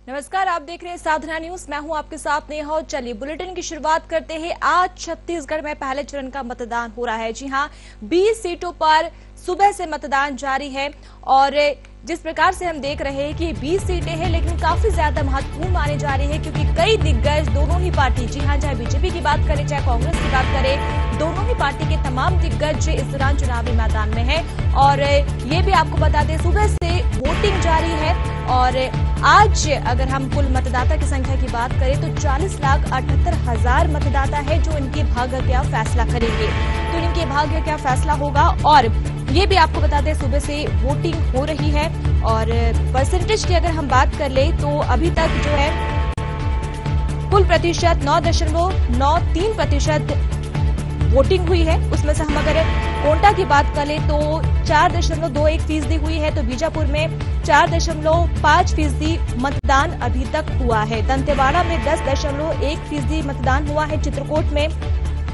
नमस्कार, आप देख रहे हैं साधना न्यूज। मैं हूं आपके साथ नेहा और चलिए बुलेटिन की शुरुआत करते हैं। आज छत्तीसगढ़ में पहले चरण का मतदान हो रहा है। जी हां, 20 सीटों पर सुबह से मतदान जारी है और जिस प्रकार से हम देख रहे हैं कि 20 सीटें हैं लेकिन काफी ज्यादा महत्वपूर्ण मानी जा रही है क्योंकि कई दिग्गज दोनों ही पार्टी, जी हां, चाहे बीजेपी की बात करें चाहे कांग्रेस की बात करें, दोनों ही पार्टी के तमाम दिग्गज इस दौरान चुनावी मैदान में है। और ये भी आपको बता दें, सुबह से वोटिंग जारी है और आज अगर हम कुल मतदाता की संख्या की बात करें तो 40,78,000 मतदाता है जो इनके भाग्य का फैसला करेंगे। तो इनके भाग्य का फैसला होगा और ये भी आपको बता दें सुबह से वोटिंग हो रही है। और परसेंटेज की अगर हम बात कर ले तो अभी तक जो है कुल प्रतिशत 9.93% वोटिंग हुई है। उसमें से हम अगर कोंटा की बात करें तो 4.21% हुई है, तो बीजापुर में 4.5% मतदान अभी तक हुआ है। दंतेवाड़ा में 10.1% मतदान हुआ है। चित्रकूट में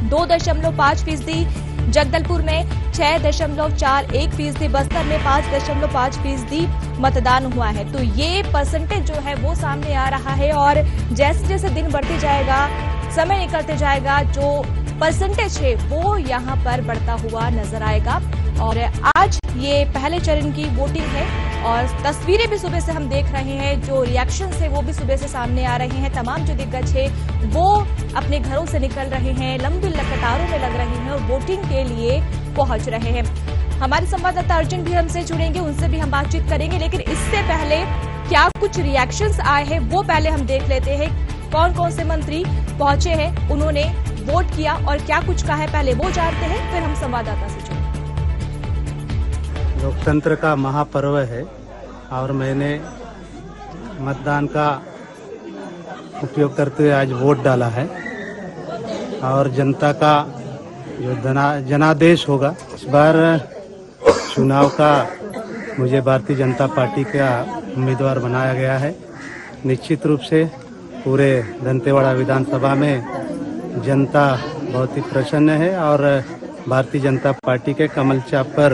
2.5%, जगदलपुर में 6.41%, बस्तर में 5.5% मतदान हुआ है। तो ये परसेंटेज जो है वो सामने आ रहा है और जैसे जैसे दिन बढ़ते जाएगा, समय निकलते जाएगा, जो परसेंटेज है वो यहाँ पर बढ़ता हुआ नजर आएगा। और आज ये पहले चरण की वोटिंग है और तस्वीरें भी सुबह से हम देख रहे हैं, जो रिएक्शन है वो भी सुबह से सामने आ रहे हैं। तमाम जो दिग्गज है वो अपने घरों से निकल रहे हैं, लंबी कतारों में लग रहे हैं और वोटिंग के लिए पहुंच रहे हैं। हमारे संवाददाता अर्जुन भी हमसे जुड़ेंगे, उनसे भी हम बातचीत करेंगे, लेकिन इससे पहले क्या कुछ रिएक्शंस आए हैं वो पहले हम देख लेते हैं। कौन कौन से मंत्री पहुंचे हैं, उन्होंने वोट किया और क्या कुछ कहा है, पहले वो जानते हैं, फिर हम संवाददाता से जुड़ेंगे। लोकतंत्र का महापर्व है और मैंने मतदान का उपयोग करते हुए आज वोट डाला है और जनता का जो जनादेश होगा, इस बार चुनाव का मुझे भारतीय जनता पार्टी का उम्मीदवार बनाया गया है। निश्चित रूप से पूरे दंतेवाड़ा विधानसभा में जनता बहुत ही प्रसन्न है और भारतीय जनता पार्टी के कमल चाप पर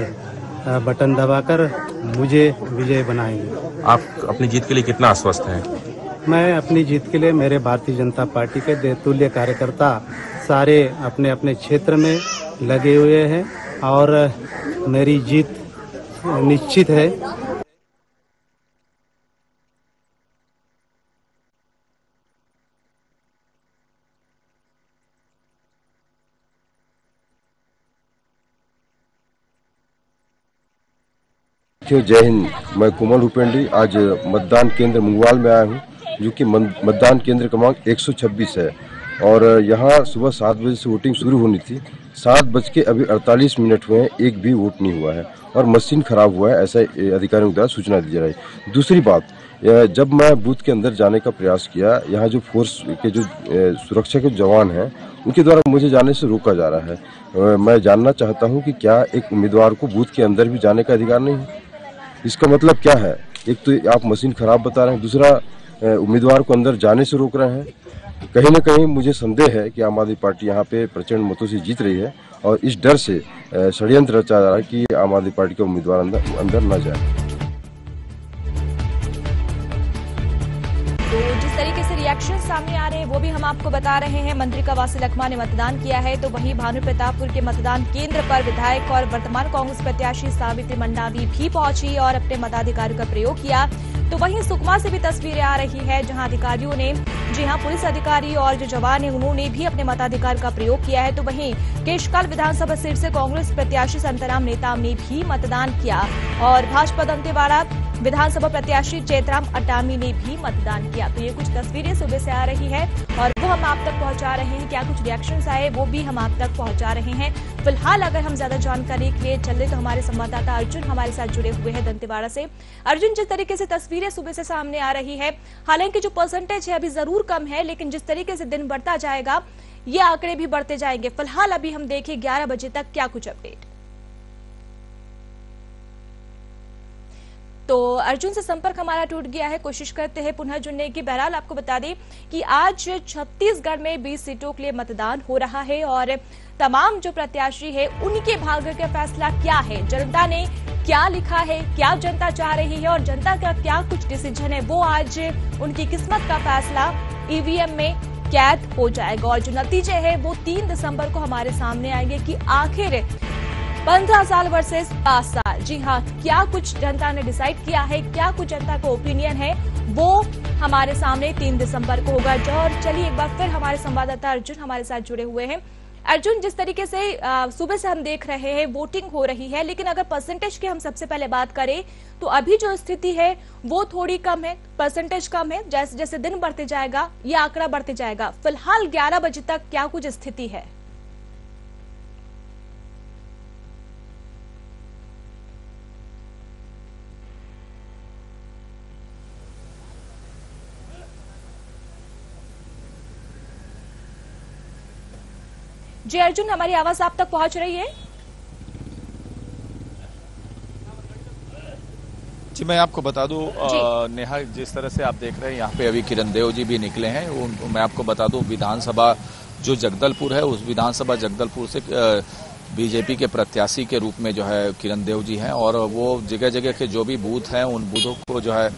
बटन दबाकर मुझे विजय बनाएंगे। आप अपनी जीत के लिए कितना आश्वस्त हैं? मैं अपनी जीत के लिए, मेरे भारतीय जनता पार्टी के देतुल्य कार्यकर्ता सारे अपने अपने क्षेत्र में लगे हुए हैं और मेरी जीत निश्चित है। जय हिंद। मैं कुमार हुपेंडी आज मतदान केंद्र मुंगवाल में आया हूँ, जो कि मतदान केंद्र क्रमांक 126 है और यहाँ सुबह 7 बजे से वोटिंग शुरू होनी थी। 7:48 हुए हैं, एक भी वोट नहीं हुआ है और मशीन खराब हुआ है, ऐसा अधिकारियों द्वारा सूचना दी जा रही है। दूसरी बात, जब मैं बूथ के अंदर जाने का प्रयास किया, यहाँ जो फोर्स के जो सुरक्षा के जवान हैं उनके द्वारा मुझे जाने से रोका जा रहा है। मैं जानना चाहता हूँ कि क्या एक उम्मीदवार को बूथ के अंदर भी जाने का अधिकार नहीं है? इसका मतलब क्या है? एक तो आप मशीन खराब बता रहे हैं, दूसरा उम्मीदवार को अंदर जाने से रोक रहे हैं। कहीं ना कहीं मुझे संदेह है कि आम आदमी पार्टी यहाँ पे प्रचंड मतों से जीत रही है और इस डर से षड्यंत्र रचा जा रहा है कि आम आदमी पार्टी का उम्मीदवार अंदर न जाए। तो जिस तरीके से रिएक्शन सामने आ रहे हैं वो भी हम आपको बता रहे हैं। मंत्री कवासी लखमा ने मतदान किया है, तो वहीं भानु प्रतापपुर के मतदान केंद्र पर विधायक और वर्तमान कांग्रेस प्रत्याशी सावित्री मंडावी भी पहुंची और अपने मताधिकार का प्रयोग किया। तो वहीं सुकमा से भी तस्वीरें आ रही है जहां अधिकारियों ने, जी हां, पुलिस अधिकारी और जो जवान है उन्होंने भी अपने मताधिकार का प्रयोग किया है। तो वहीं केशकाल विधानसभा सीट से कांग्रेस प्रत्याशी संतराम नेताम ने भी मतदान किया और भाजपा दंतेवाड़ा विधानसभा प्रत्याशी चेतराम अटामी ने भी मतदान किया। तो ये कुछ तस्वीरें सुबह से आ रही है और वो हम आप तक पहुंचा रहे हैं। क्या कुछ रिएक्शंस आए वो भी हम आप तक पहुंचा रहे हैं। फिलहाल अगर हम ज्यादा जानकारी के लिए चले तो हमारे संवाददाता अर्जुन हमारे साथ जुड़े हुए हैं दंतेवाड़ा से। अर्जुन, जिस तरीके से तस्वीरें सुबह से सामने आ रही है, हालांकि जो परसेंटेज है अभी जरूर कम है, लेकिन जिस तरीके से दिन बढ़ता जाएगा ये आंकड़े भी बढ़ते जाएंगे। फिलहाल अभी हम देखें 11 बजे तक क्या कुछ अपडेट। तो अर्जुन से संपर्क हमारा टूट गया है, कोशिश करते हैं पुनः जुड़ने की। बहरहाल आपको बता दें कि आज छत्तीसगढ़ में 20 सीटों के लिए मतदान हो रहा है और तमाम जो प्रत्याशी है उनके भाग्य का फैसला क्या है, जनता ने क्या लिखा है, क्या जनता चाह रही है और जनता का क्या कुछ डिसीजन है, वो आज उनकी किस्मत का फैसला ईवीएम में कैद हो जाएगा। और जो नतीजे है वो 3 दिसंबर को हमारे सामने आएंगे कि आखिर 15 साल वर्सेस 5 साल, जी हाँ, क्या कुछ जनता ने डिसाइड किया है, क्या कुछ जनता का ओपिनियन है, वो हमारे सामने 3 दिसंबर को होगा। और चलिए एक बार फिर हमारे संवाददाता अर्जुन हमारे साथ जुड़े हुए हैं। अर्जुन, जिस तरीके से सुबह से हम देख रहे हैं वोटिंग हो रही है, लेकिन अगर परसेंटेज की हम सबसे पहले बात करें तो अभी जो स्थिति है वो थोड़ी कम है, परसेंटेज कम है। जैसे जैसे दिन बढ़ते जाएगा ये आंकड़ा बढ़ते जाएगा। फिलहाल 11 बजे तक क्या कुछ स्थिति है? जी अर्जुन, हमारी आवाज आप तक पहुंच रही है? जी मैं आपको बता दूं नेहा, जिस तरह से आप देख रहे हैं यहाँ पे अभी किरण देव जी भी निकले हैं। मैं आपको बता दूं विधानसभा जो जगदलपुर है, उस विधानसभा जगदलपुर से बीजेपी के प्रत्याशी के रूप में जो है किरण देव जी हैं और वो जगह जगह के जो भी बूथ हैं उन बूथों को जो है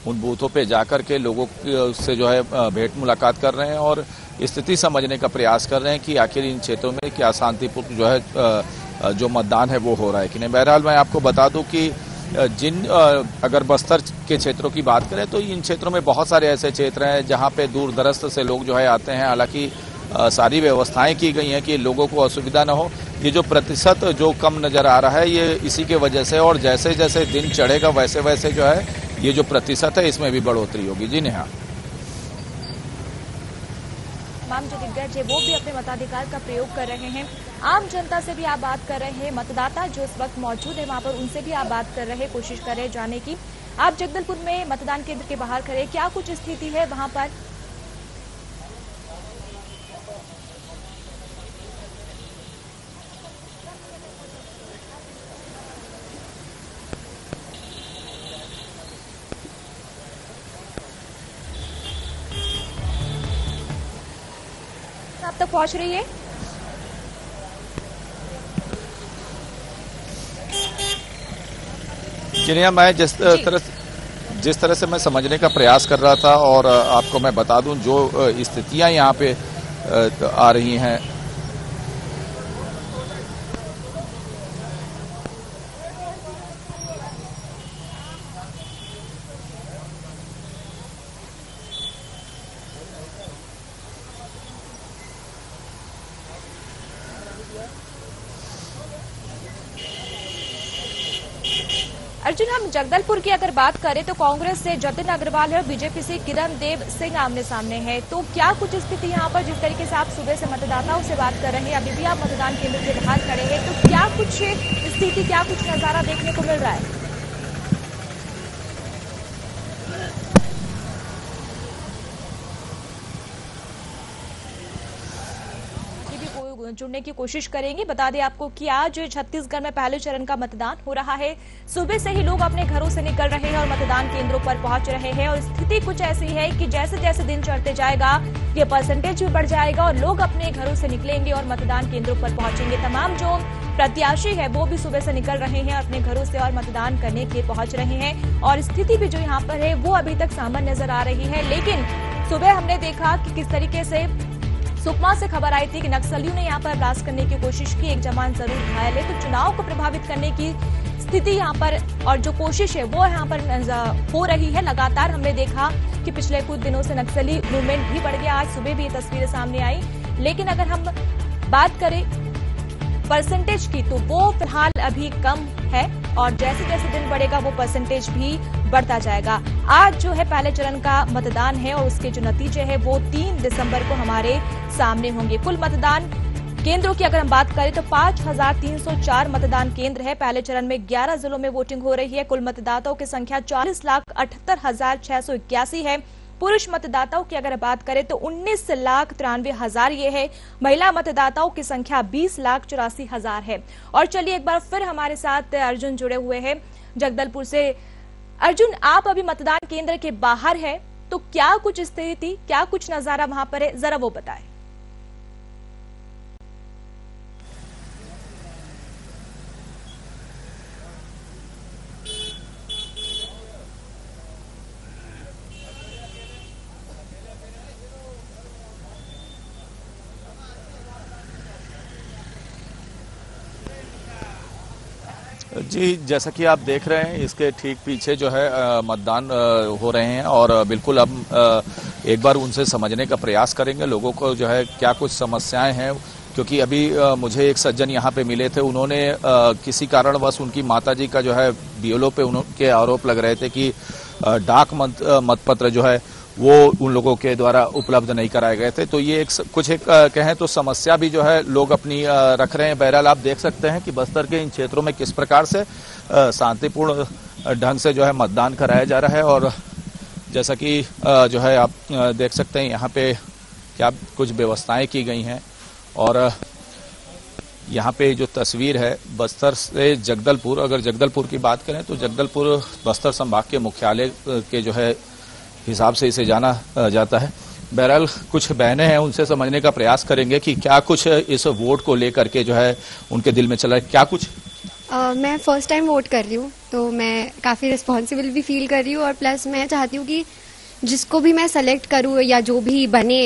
उन बूथों पे जाकर के लोगों से जो है भेंट मुलाकात कर रहे हैं और स्थिति समझने का प्रयास कर रहे हैं कि आखिर इन क्षेत्रों में क्या शांतिपूर्ण जो है जो मतदान है वो हो रहा है कि नहीं। बहरहाल मैं आपको बता दूं कि अगर बस्तर के क्षेत्रों की बात करें तो इन क्षेत्रों में बहुत सारे ऐसे क्षेत्र हैं जहां पे दूर दराज से लोग जो है आते हैं। हालांकि सारी व्यवस्थाएं की गई हैं कि लोगों को असुविधा न हो। ये जो प्रतिशत जो कम नजर आ रहा है ये इसी के वजह से, और जैसे जैसे दिन चढ़ेगा वैसे वैसे जो है ये जो प्रतिशत है इसमें भी बढ़ोतरी होगी। जी नेहा, तमाम जो दिग्गज है वो भी अपने मताधिकार का प्रयोग कर रहे हैं। आम जनता से भी आप बात कर रहे हैं, मतदाता जो इस वक्त मौजूद है वहां पर उनसे भी आप बात कर रहे हैं, कोशिश कर रहे हैं जानने की। आप जगदलपुर में मतदान केंद्र के बाहर खड़े, क्या कुछ स्थिति है वहां पर? आप तक पहुंच रही है? जिन्हें मैं जिस तरह से मैं समझने का प्रयास कर रहा था और आपको मैं बता दूं जो स्थितियां यहाँ पे आ रही हैं। अर्जुन, हम जगदलपुर की अगर बात करें तो कांग्रेस से जतिन अग्रवाल है और बीजेपी से किरण देव सिंह आमने सामने है। तो क्या कुछ स्थिति यहाँ पर, जिस तरीके से आप सुबह से मतदाताओं से बात कर रहे हैं, अभी भी आप मतदान केंद्र के बाहर खड़े हैं, तो क्या कुछ स्थिति, क्या कुछ नजारा देखने को मिल रहा है? जुड़ने की कोशिश करेंगे। बता दें आपको कि आज छत्तीसगढ़ में पहले चरण का मतदान हो रहा है। सुबह से ही लोग अपने घरों से निकल रहे हैं और मतदान केंद्रों पर पहुंच रहे हैं और स्थिति कुछ ऐसी है कि जैसे जैसे दिन चढ़ते जाएगा ये परसेंटेज भी बढ़ जाएगा और लोग अपने घरों से निकलेंगे और मतदान केंद्रों पर पहुंचेंगे। तमाम जो प्रत्याशी है वो भी सुबह से निकल रहे हैं अपने घरों से और मतदान करने के पहुंच रहे हैं और स्थिति भी जो यहाँ पर है वो अभी तक सामान्य नजर आ रही है। लेकिन सुबह हमने देखा कि किस तरीके से सुकमा से खबर आई थी कि नक्सलियों ने यहाँ पर ब्लास्ट करने की कोशिश की, एक जवान जरूर घायल है। तो चुनाव को प्रभावित करने की स्थिति यहाँ पर और जो कोशिश है वो यहाँ पर हो रही है। लगातार हमने देखा कि पिछले कुछ दिनों से नक्सली मूवमेंट भी बढ़ गया। आज सुबह भी ये तस्वीरें सामने आई। लेकिन अगर हम बात करें परसेंटेज की तो वो फिलहाल अभी कम है और जैसे जैसे दिन बढ़ेगा वो परसेंटेज भी बढ़ता जाएगा। आज जो है पहले चरण का मतदान है और उसके जो नतीजे हैं वो 3 दिसंबर को हमारे सामने होंगे। कुल मतदान केंद्रों की अगर हम बात करें तो 5304 मतदान केंद्र है। पहले चरण में 11 जिलों में वोटिंग हो रही है। कुल मतदाताओं की संख्या 40,78,681 है। पुरुष मतदाताओं की अगर बात करें तो 19,93,000 ये है। महिला मतदाताओं की संख्या 20,84,000 है। और चलिए एक बार फिर हमारे साथ अर्जुन जुड़े हुए हैं जगदलपुर से। अर्जुन, आप अभी मतदान केंद्र के बाहर है तो क्या कुछ स्थिति, क्या कुछ नजारा वहां पर है, जरा वो बताएं। जी, जैसा कि आप देख रहे हैं इसके ठीक पीछे जो है मतदान हो रहे हैं और बिल्कुल अब एक बार उनसे समझने का प्रयास करेंगे लोगों को जो है क्या कुछ समस्याएं हैं, क्योंकि अभी मुझे एक सज्जन यहाँ पे मिले थे, उन्होंने किसी कारणवश उनकी माताजी का जो है बीएलओ पे उनके आरोप लग रहे थे कि डाक मतपत्र जो है वो उन लोगों के द्वारा उपलब्ध नहीं कराए गए थे। तो ये एक कहें तो समस्या भी जो है लोग अपनी रख रहे हैं। बहरहाल आप देख सकते हैं कि बस्तर के इन क्षेत्रों में किस प्रकार से शांतिपूर्ण ढंग से जो है मतदान कराया जा रहा है और जैसा कि जो है आप देख सकते हैं यहाँ पे क्या कुछ व्यवस्थाएं की गई हैं और यहाँ पे जो तस्वीर है बस्तर से जगदलपुर, अगर जगदलपुर की बात करें तो जगदलपुर बस्तर संभाग के मुख्यालय के जो है हिसाब से इसे जाना जाता है। बहरहाल कुछ बहनें हैं, उनसे समझने का प्रयास करेंगे कि क्या कुछ इस वोट को लेकर के जो है उनके दिल में चल रहा है, क्या कुछ। मैं फर्स्ट टाइम वोट कर रही हूँ तो मैं काफ़ी रिस्पॉन्सिबल भी फील कर रही हूँ और प्लस मैं चाहती हूँ कि जिसको भी मैं सेलेक्ट करूँ या जो भी बने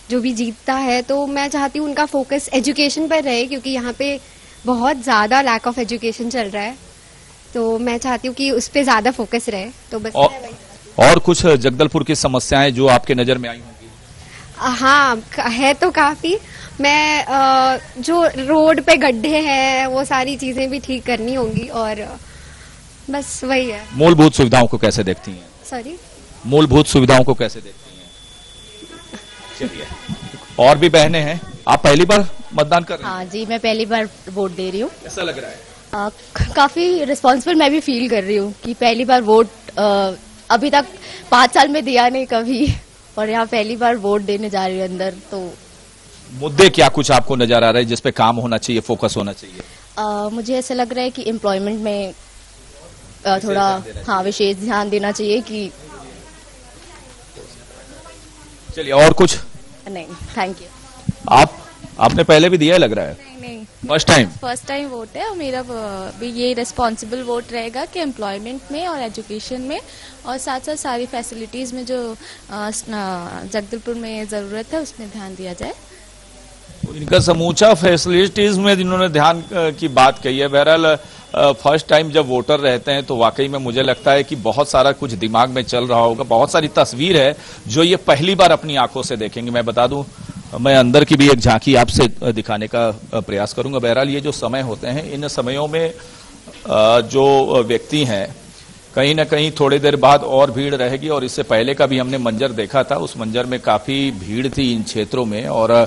जो भी जीतता है तो मैं चाहती हूँ उनका फोकस एजुकेशन पर रहे, क्योंकि यहाँ पे बहुत ज़्यादा लैक ऑफ एजुकेशन चल रहा है। तो मैं चाहती हूँ कि उस पर ज़्यादा फोकस रहे। तो बस और कुछ जगदलपुर की समस्याएं जो आपके नज़र में आई होंगी? हाँ है तो काफ़ी। मैं जो रोड पे गड्ढे हैं वो सारी चीज़ें भी ठीक करनी होंगी और बस वही है। मूलभूत सुविधाओं को कैसे देखती हैं? सॉरी, मूलभूत सुविधाओं को कैसे देखती हैं? चलिए, और भी बहनें हैं। आप पहली बार मतदान कर रहे हैं? हाँ जी, मैं पहली बार वोट दे रही हूँ। कैसा लग रहा है? काफी रिस्पॉन्सिबल मैं भी फील कर रही हूँ कि पहली बार वोट अभी तक 5 साल में दिया नहीं कभी और यहाँ पहली बार वोट देने जा रही हूँ अंदर। तो मुद्दे क्या कुछ आपको नजर आ रहे हैं जिस पे काम होना चाहिए, फोकस होना चाहिए? मुझे ऐसा लग रहा है कि एम्प्लॉयमेंट में थोड़ा विशेष ध्यान देना चाहिए कि। चलिए, और कुछ नहीं, थैंक यू। आपने पहले भी दिया है लग रहा है? नहीं, फर्स्ट टाइम वोट है और मेरा भी ये रिस्पॉन्सिबल वोट रहेगा कि एम्प्लॉयमेंट में और एजुकेशन में और साथ साथ सारी फैसिलिटीज़ में जो जगदलपुर में ज़रूरत है उसमें ध्यान दिया जाए। इनका समूचा फैसिलिटीज में जिन्होंने ध्यान की बात कही है। बहरहाल फर्स्ट टाइम जब वोटर रहते हैं तो वाकई में मुझे लगता है कि बहुत सारा कुछ दिमाग में चल रहा होगा, बहुत सारी तस्वीर है जो ये पहली बार अपनी आंखों से देखेंगे। मैं बता दूं, मैं अंदर की भी एक झांकी आपसे दिखाने का प्रयास करूंगा। बहरहाल ये जो समय होते हैं, इन समयों में जो व्यक्ति हैं कहीं ना कहीं थोड़ी देर बाद और भीड़ रहेगी और इससे पहले का भी हमने मंजर देखा था, उस मंजर में काफी भीड़ थी इन क्षेत्रों में और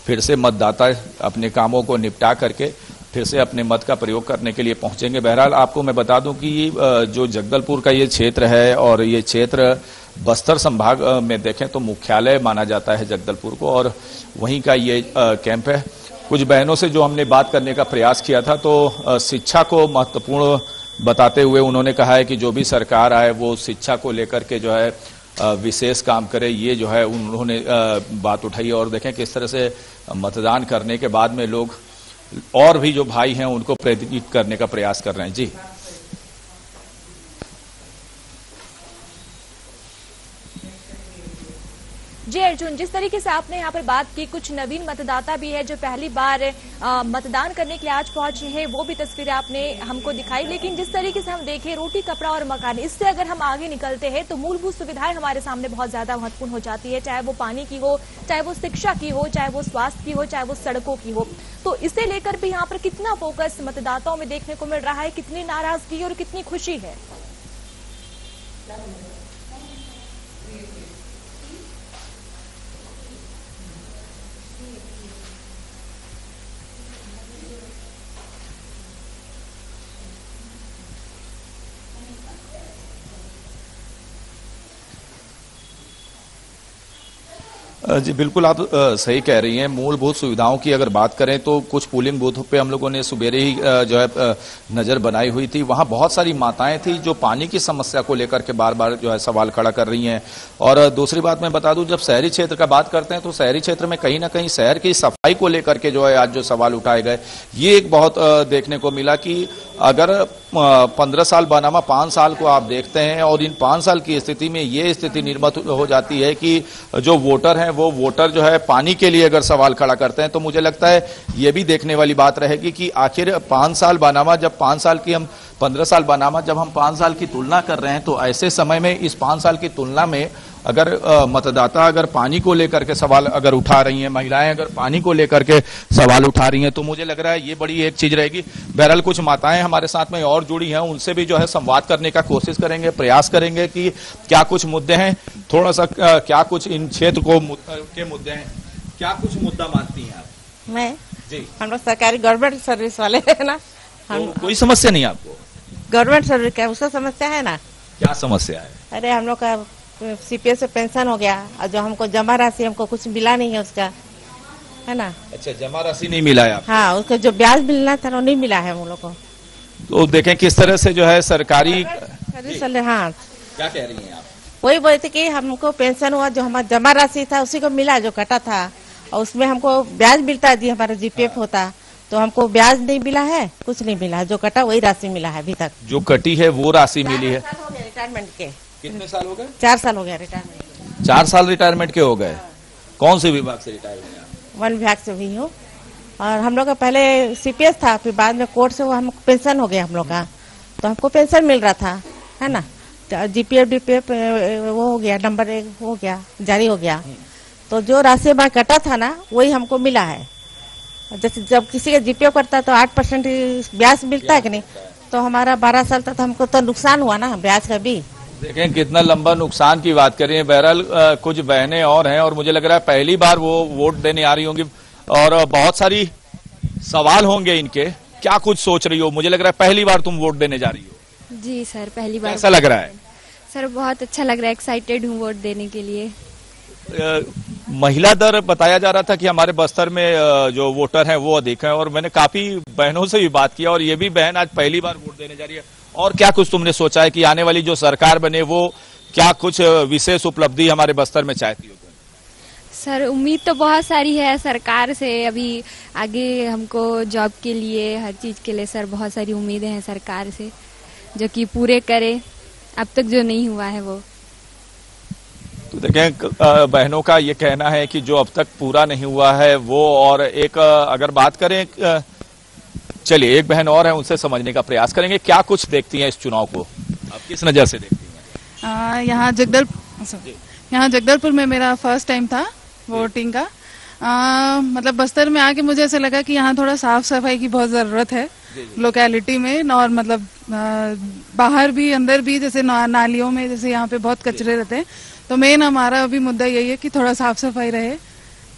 फिर से मतदाता अपने कामों को निपटा करके फिर से अपने मत का प्रयोग करने के लिए पहुंचेंगे। बहरहाल आपको मैं बता दूं कि जो जगदलपुर का ये क्षेत्र है और ये क्षेत्र बस्तर संभाग में देखें तो मुख्यालय माना जाता है जगदलपुर को और वहीं का ये कैंप है। कुछ बहनों से जो हमने बात करने का प्रयास किया था तो शिक्षा को महत्वपूर्ण बताते हुए उन्होंने कहा है कि जो भी सरकार आए वो शिक्षा को लेकर के जो है विशेष काम करे, ये जो है उन्होंने बात उठाई और देखें किस तरह से मतदान करने के बाद में लोग और भी जो भाई हैं उनको प्रेरित करने का प्रयास कर रहे हैं। जी, जी अर्जुन, जिस तरीके से आपने यहाँ पर बात की, कुछ नवीन मतदाता भी है जो पहली बार मतदान करने के लिए आज पहुंचे हैं, वो भी तस्वीरें आपने हमको दिखाई। लेकिन जिस तरीके से हम देखें रोटी, कपड़ा और मकान, इससे अगर हम आगे निकलते हैं तो मूलभूत सुविधाएं हमारे सामने बहुत ज्यादा महत्वपूर्ण हो जाती है, चाहे वो पानी की हो, चाहे वो शिक्षा की हो, चाहे वो स्वास्थ्य की हो, चाहे वो सड़कों की हो। तो इसे लेकर भी यहाँ पर कितना फोकस मतदाताओं में देखने को मिल रहा है, कितनी नाराजगी और कितनी खुशी है? जी बिल्कुल, आप सही कह रही हैं। मूलभूत सुविधाओं की अगर बात करें तो कुछ पोलिंग बूथों पे हम लोगों ने सुबेरे ही जो है नज़र बनाई हुई थी, वहाँ बहुत सारी माताएं थी जो पानी की समस्या को लेकर के बार बार जो है सवाल खड़ा कर रही हैं। और दूसरी बात मैं बता दूं, जब शहरी क्षेत्र का बात करते हैं तो शहरी क्षेत्र में कहीं ना कहीं शहर की सफाई को लेकर के जो है आज जो सवाल उठाए गए, ये एक बहुत देखने को मिला कि अगर 15 साल बनामा 5 साल को आप देखते हैं और इन 5 साल की स्थिति में ये स्थिति निर्मित हो जाती है कि जो वोटर हैं हैं वो वोटर जो है पानी के लिए अगर सवाल खड़ा करते हैं, तो मुझे लगता है ये भी देखने वाली बात रहेगी कि आखिर 5 साल बनामा, जब 5 साल की हम 15 साल बनामा, जब हम 5 साल की तुलना कर रहे हैं, तो ऐसे समय में इस 5 साल की तुलना में अगर मतदाता अगर पानी को लेकर के सवाल अगर उठा रही हैं, महिलाएं अगर पानी को लेकर के सवाल उठा रही हैं, तो मुझे लग रहा है ये बड़ी एक चीज रहेगी। बहरहाल कुछ माताएं हमारे साथ में और जुड़ी हैं, उनसे भी जो है संवाद करने का कोशिश करेंगे, प्रयास करेंगे कि क्या कुछ मुद्दे हैं, थोड़ा सा क्या कुछ इन क्षेत्र के मुद्दे हैं, क्या कुछ मुद्दा मानती हैं आप? मैं जी, हम लोग सरकारी गवर्नमेंट सर्विस वाले है ना, हम तो कोई समस्या नहीं है आपको? गवर्नमेंट सर्विस का उसका समस्या है ना। क्या समस्या है? अरे हम लोग का सीपीएस से पेंशन हो गया और जो हमको जमा राशि हमको कुछ मिला नहीं है उसका, है ना। अच्छा, जमा राशि नहीं मिला है आपको? हाँ, उसका जो ब्याज मिलना था वो नहीं मिला है हम लोग को। तो देखें किस तरह से जो है सरकारी सर्विस वाले, हाँ। क्या कह रही हैं आप? वही बोलते कि हमको पेंशन हुआ, जो हमारा जमा राशि था उसी को मिला, जो कटा था, और उसमें हमको ब्याज मिलता जी, हमारा जीपीएफ होता, तो हमको ब्याज नहीं मिला है, कुछ नहीं मिला, जो कटा वही राशि मिला है अभी तक। जो कटी है वो राशि मिली है। रिटायरमेंट के कितने साल हो गए? 4 साल हो गया रिटायरमेंट। 4 साल रिटायरमेंट के हो गए। कौन से विभाग से रिटायर हुए आप? वन विभाग से हुई हूँ, और हम लोग का पहले सीपीएस था, फिर बाद में कोर्ट से वो हमको पेंशन हो गया हम लोग का, तो हमको पेंशन मिल रहा था, है ना। जीपीएफ डीपीएफ वो हो गया, नंबर 1 हो गया, जारी हो गया, तो जो राशि हमारा कटा था ना वही हमको मिला है। जैसे जब किसी का जीपीएफ करता है तो 8% ब्याज मिलता है कि नहीं, तो हमारा 12 साल तक हमको तो नुकसान हुआ ना ब्याज का भी। देखें कितना लंबा नुकसान की बात कर रही है। बहरहाल कुछ बहनें और हैं, और मुझे लग रहा है पहली बार वो वोट देने आ रही होंगी, और बहुत सारी सवाल होंगे इनके। क्या कुछ सोच रही हो? मुझे लग रहा है पहली बार तुम वोट देने जा रही हो। जी सर, पहली बार। कैसा लग रहा है? सर बहुत अच्छा लग रहा है, एक्साइटेड हूँ वोट देने के लिए। महिला दर बताया जा रहा था कि हमारे बस्तर में जो वोटर हैं वो अधिक हैं, और मैंने काफी बहनों से भी बात किया, और ये भी बहन आज पहली बार वोट देने जा रही है। और क्या कुछ तुमने सोचा है कि आने वाली जो सरकार बने वो क्या कुछ विशेष उपलब्धि हमारे बस्तर में चाहती हो? सर उम्मीद तो बहुत सारी है सरकार से, अभी आगे हमको जॉब के लिए, हर चीज के लिए सर बहुत सारी उम्मीदें हैं सरकार से, जो कि पूरे करे, अब तक जो नहीं हुआ है वो। तो देखें बहनों का ये कहना है कि जो अब तक पूरा नहीं हुआ है वो, और एक अगर बात करें, चलिए एक बहन और है, उनसे समझने का प्रयास करेंगे क्या कुछ देखती हैं इस चुनाव को, आप किस नजर से देखती हैं? यहाँ जगदलपुर में मेरा फर्स्ट टाइम था वोटिंग का। मतलब बस्तर में आके मुझे ऐसा लगा कि यहाँ थोड़ा साफ सफाई की बहुत जरूरत है लोकेलिटी में, और मतलब बाहर भी अंदर भी, जैसे नालियों में जैसे यहाँ पे बहुत कचरे रहते हैं, तो मेन हमारा अभी मुद्दा यही है कि थोड़ा साफ सफाई रहे,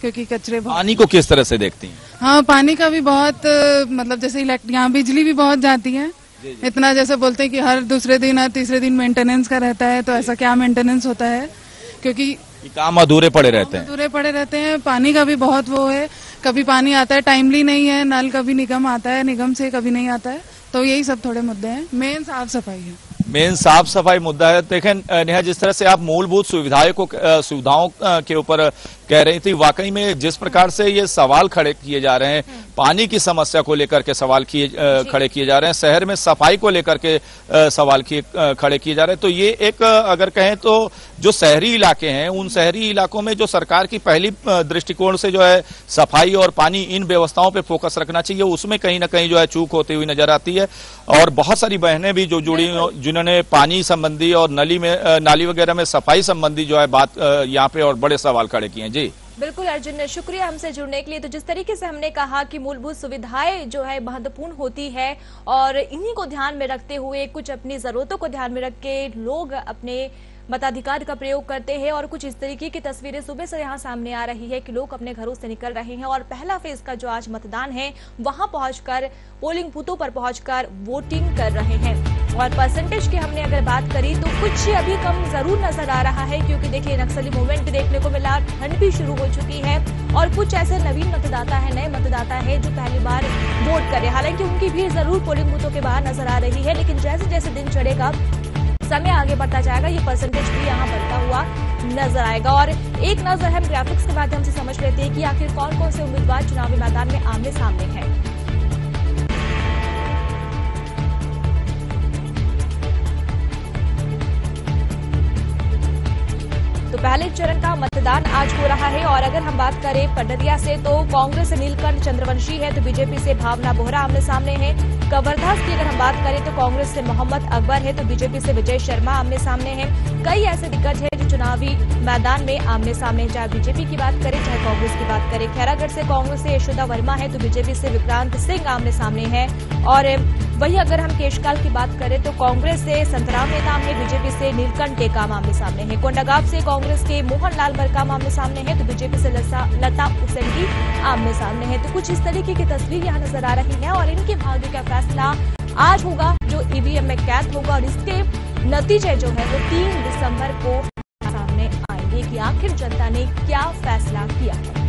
क्योंकि कचरे बहुत। पानी को किस तरह से देखती हैं? हाँ, पानी का भी बहुत, मतलब जैसे यहाँ बिजली भी बहुत जाती है, इतना जैसे बोलते हैं कि हर दूसरे दिन हर तीसरे दिन मेंटेनेंस का रहता है, तो ऐसा क्या मेंटेनेंस होता है, क्योंकि काम अधूरे पड़े रहते हैं। पानी का भी बहुत वो है, कभी पानी आता है टाइमली नहीं है, नल कभी निगम आता है, निगम से कभी नहीं आता है, तो यही सब थोड़े मुद्दे हैं। मेन साफ सफाई है, मेन साफ सफाई मुद्दा है। देखें नेहा, जिस तरह से आप मूलभूत सुविधाओं के ऊपर कह रही थी, वाकई में जिस प्रकार से ये सवाल खड़े किए जा रहे हैं, पानी की समस्या को लेकर के सवाल खड़े किए जा रहे हैं, शहर में सफाई को लेकर के सवाल खड़े किए जा रहे हैं, तो ये एक अगर कहें तो जो शहरी इलाके हैं, उन शहरी इलाकों में जो सरकार की पहली दृष्टिकोण से जो है सफाई और पानी, इन व्यवस्थाओं पे फोकस रखना चाहिए, उसमें कहीं ना कहीं जो है चूक होती हुई नजर आती है। और बहुत सारी बहनें भी जो जुड़ी, जिन्होंने पानी संबंधी और नाली वगैरह में सफाई संबंधी जो है बात यहाँ पे और बड़े सवाल खड़े किए हैं। जी बिल्कुल अर्जुन, शुक्रिया हमसे जुड़ने के लिए। तो जिस तरीके से हमने कहा कि मूलभूत सुविधाएं जो है महत्वपूर्ण होती है, और इन्हीं को ध्यान में रखते हुए, कुछ अपनी जरूरतों को ध्यान में रख के लोग अपने मताधिकार का प्रयोग करते हैं, और कुछ इस तरीके की तस्वीरें सुबह से यहाँ सामने आ रही है कि लोग अपने घरों से निकल रहे हैं, और पहला फेज का जो आज मतदान है वहां पहुंचकर, पोलिंग बूथों पर पहुंचकर वोटिंग कर रहे हैं। और परसेंटेज की हमने अगर बात करी तो कुछ अभी कम जरूर नजर आ रहा है, क्योंकि देखिए नक्सली मूवमेंट भी देखने को मिला, ठंड भी शुरू हो चुकी है, और कुछ ऐसे नवीन मतदाता है, नए मतदाता है जो पहली बार वोट करे। हालांकि उनकी भीड़ जरूर पोलिंग बूथों के बाहर नजर आ रही है, लेकिन जैसे जैसे दिन चढ़ेगा, समय आगे बढ़ता जाएगा, ये परसेंटेज भी यहाँ बढ़ता हुआ नजर आएगा। और एक नजर हम ग्राफिक्स के माध्यम से समझ लेते हैं कि आखिर कौन कौन से उम्मीदवार चुनावी मैदान में आमने सामने हैं। तो पहले चरण का मतदान आज हो रहा है और अगर हम बात करें पंडरिया से तो कांग्रेस से नीलकंठ चंद्रवंशी है तो बीजेपी से भावना बोहरा आमने सामने है। कवर्धा की अगर हम बात करें तो कांग्रेस से मोहम्मद अकबर है तो बीजेपी से विजय शर्मा आमने सामने है। कई ऐसे दिग्गज है जो चुनावी मैदान में आमने सामने, चाहे बीजेपी की बात करें चाहे कांग्रेस की बात करें। खैरागढ़ से कांग्रेस से यशोदा वर्मा है तो बीजेपी से विक्रांत सिंह आमने सामने है। और वहीं अगर हम केशकाल की बात करें तो कांग्रेस से संतराम नेताम है, बीजेपी से नीलकंठ टेकाम आमने सामने है। कोंडागांव से कांग्रेस के मोहन लाल मरकाम आमने सामने है तो बीजेपी से लता उसेंडी आमने सामने है। तो कुछ इस तरीके की तस्वीर यहाँ नजर आ रही है और इनके भाग्य का फैसला आज होगा जो ईवीएम में कैद होगा और इसके नतीजे जो है वो 3 दिसंबर को सामने आएंगे कि आखिर जनता ने क्या फैसला किया है।